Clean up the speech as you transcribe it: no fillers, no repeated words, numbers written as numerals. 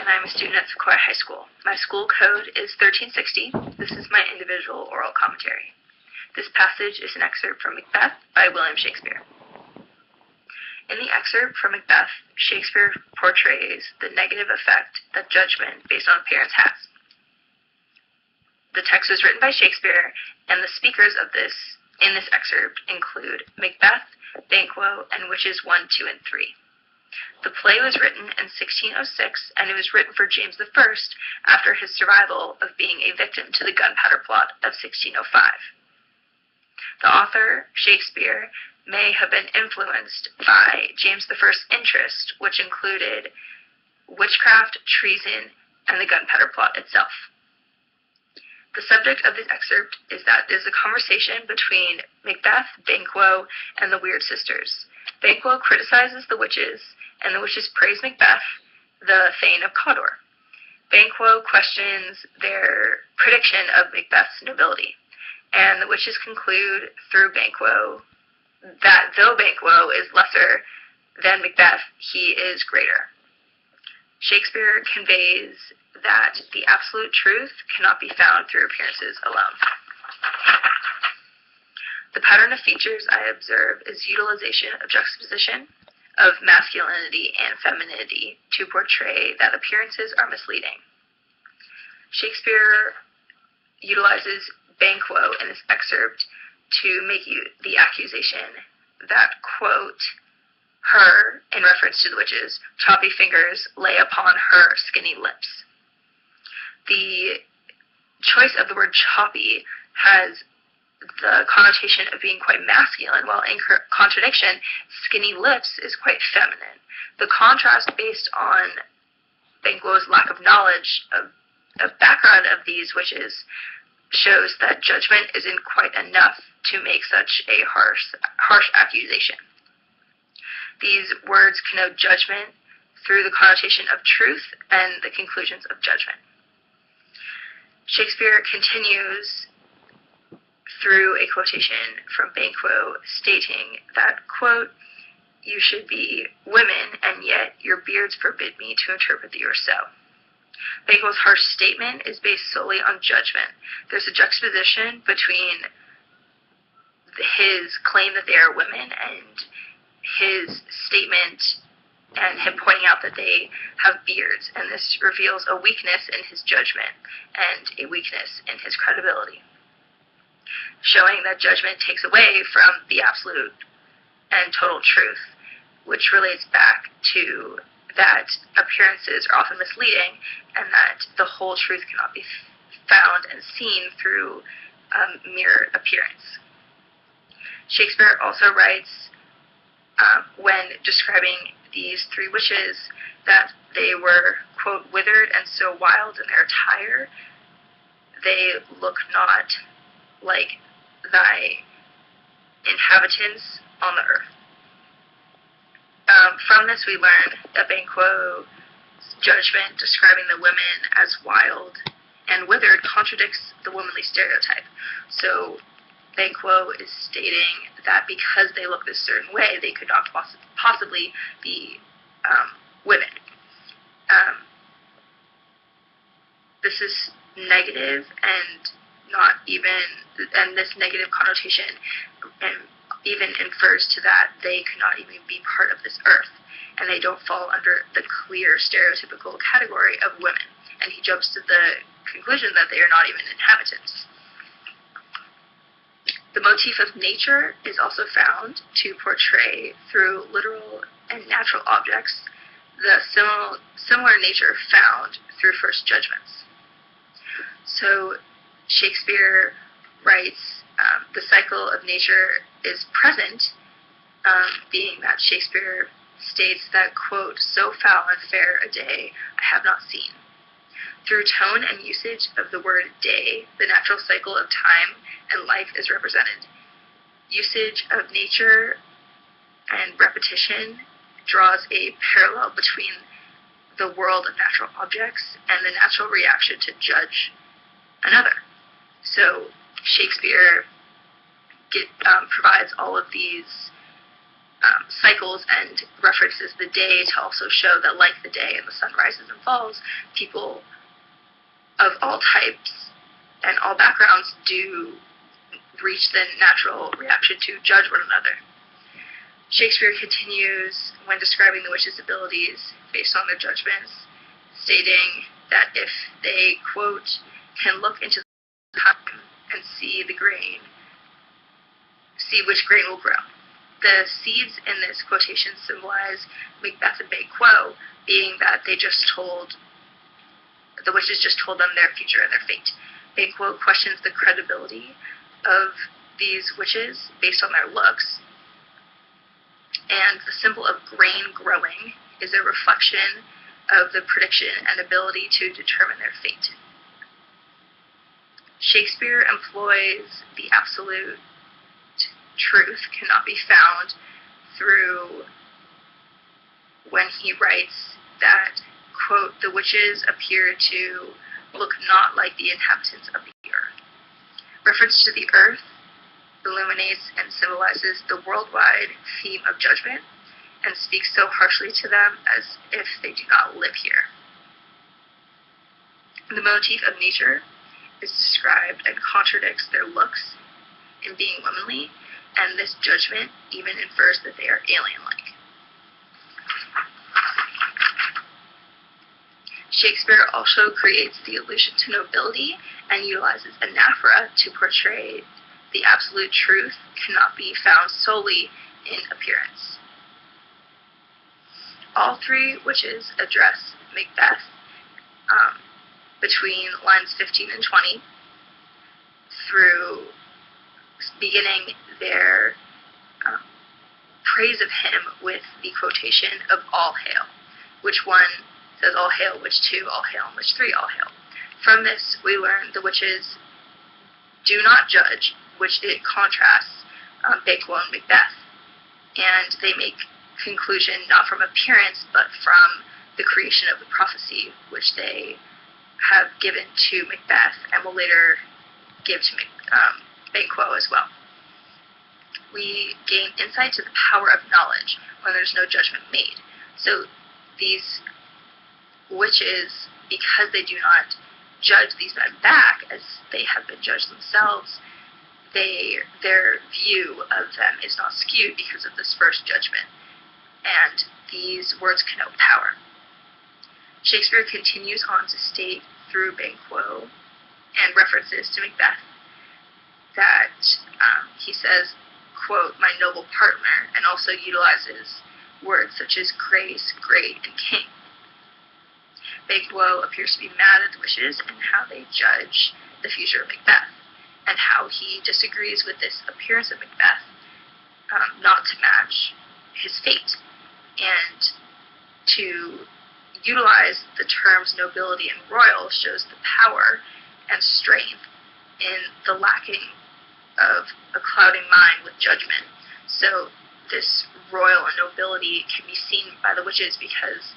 and I'm a student at Sequoia High School. My school code is 1360. This is my individual oral commentary. This passage is an excerpt from Macbeth by William Shakespeare. In the excerpt from Macbeth, Shakespeare portrays the negative effect that judgment based on appearance has. The text was written by Shakespeare, and the speakers in this excerpt include Macbeth, Banquo, and Witches 1, 2, and 3. The play was written in 1606, and it was written for James I after his survival of being a victim to the gunpowder plot of 1605. The author, Shakespeare, may have been influenced by James I's interest, which included witchcraft, treason, and the gunpowder plot itself. The subject of this excerpt is a conversation between Macbeth, Banquo, and the Weird Sisters. Banquo criticizes the witches, and the witches praise Macbeth, the Thane of Cawdor. Banquo questions their prediction of Macbeth's nobility, and the witches conclude through Banquo that though Banquo is lesser than Macbeth, he is greater. Shakespeare conveys that the absolute truth cannot be found through appearances alone. The pattern of features I observe is utilization of juxtaposition of masculinity and femininity to portray that appearances are misleading. Shakespeare utilizes Banquo in this excerpt to make the accusation that, quote, her, in reference to the witches, choppy fingers lay upon her skinny lips. The choice of the word choppy has the connotation of being quite masculine, while in contradiction, skinny lips is quite feminine. The contrast based on Banquo's lack of knowledge of background of these witches shows that judgment isn't quite enough to make such a harsh accusation. These words connote judgment through the connotation of truth and the conclusions of judgment. Shakespeare continues through a quotation from Banquo stating that, quote, you should be women, and yet your beards forbid me to interpret you are so. Banquo's harsh statement is based solely on judgment. There's a juxtaposition between his claim that they are women and his statement and him pointing out that they have beards, and this reveals a weakness in his judgment and a weakness in his credibility, showing that judgment takes away from the absolute and total truth, which relates back to that appearances are often misleading and that the whole truth cannot be found and seen through mere appearance. Shakespeare also writes, when describing these three witches, that they were, quote, withered and so wild in their attire, they look not like thy inhabitants on the earth. From this we learn that Banquo's judgment describing the women as wild and withered contradicts the womanly stereotype. So Banquo is stating that because they look this certain way, they could not possibly be women. This is negative and this negative connotation even infers to that they could not even be part of this earth, and they don't fall under the clear stereotypical category of women. And he jumps to the conclusion that they are not even inhabitants. The motif of nature is also found to portray through literal and natural objects the similar nature found through first judgments. So Shakespeare writes, the cycle of nature is present, being that Shakespeare states that, quote, so foul and fair a day I have not seen. Through tone and usage of the word day, the natural cycle of time and life is represented. Usage of nature and repetition draws a parallel between the world of natural objects and the natural reaction to judge another. So Shakespeare provides all of these cycles and references the day to also show that, like the day and the sun rises and falls, people of all types and all backgrounds do reach the natural reaction to judge one another. Shakespeare continues when describing the witches' abilities based on their judgments, stating that if they, quote, can look into the time and see which grain will grow. The seeds in this quotation symbolize Macbeth and Banquo, being that the witches just told them their future and their fate. Banquo questions the credibility of these witches based on their looks, and the symbol of grain growing is a reflection of the prediction and ability to determine their fate. Shakespeare employs the absolute truth cannot be found through when he writes that, quote, the witches appear to look not like the inhabitants of the earth. Reference to the earth illuminates and symbolizes the worldwide theme of judgment and speaks so harshly to them as if they do not live here. The motif of nature is described and contradicts their looks in being womanly, and this judgment even infers that they are alien-like. Shakespeare also creates the allusion to nobility and utilizes anaphora to portray the absolute truth cannot be found solely in appearance. All three witches address Macbeth between lines 15 and 20 through beginning their praise of him with the quotation of all hail, which one says all hail, which two all hail, and which three all hail. From this, we learn the witches do not judge, which it contrasts Banquo and Macbeth, and they make conclusion not from appearance, but from the creation of the prophecy, which they have given to Macbeth and will later give to Banquo as well. We gain insight to the power of knowledge when there's no judgment made. So these witches, because they do not judge these men back as they have been judged themselves, their view of them is not skewed because of this first judgment, and these words connote power. Shakespeare continues on to state through Banquo and references to Macbeth that he says, quote, my noble partner, and also utilizes words such as grace, great, and king. Banquo appears to be mad at the witches and how they judge the future of Macbeth, and how he disagrees with this appearance of Macbeth not to match his fate, and to utilize the terms nobility and royal shows the power and strength in the lacking of a clouding mind with judgment. So this royal and nobility can be seen by the witches because